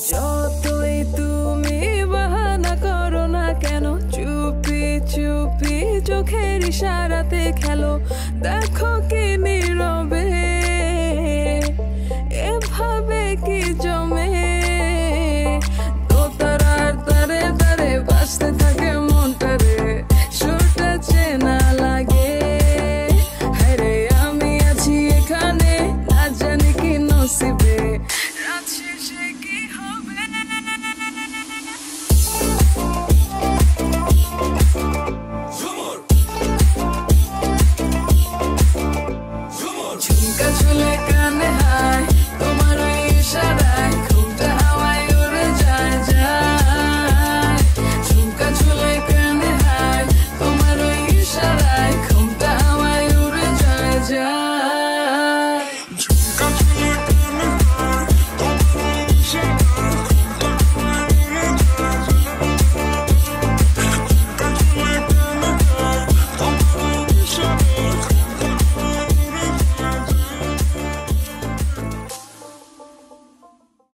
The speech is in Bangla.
যতই তুমি বাহানা করো না কেন, চুপি চুপি চোখের ইশারাতে খেলো। দেখো কি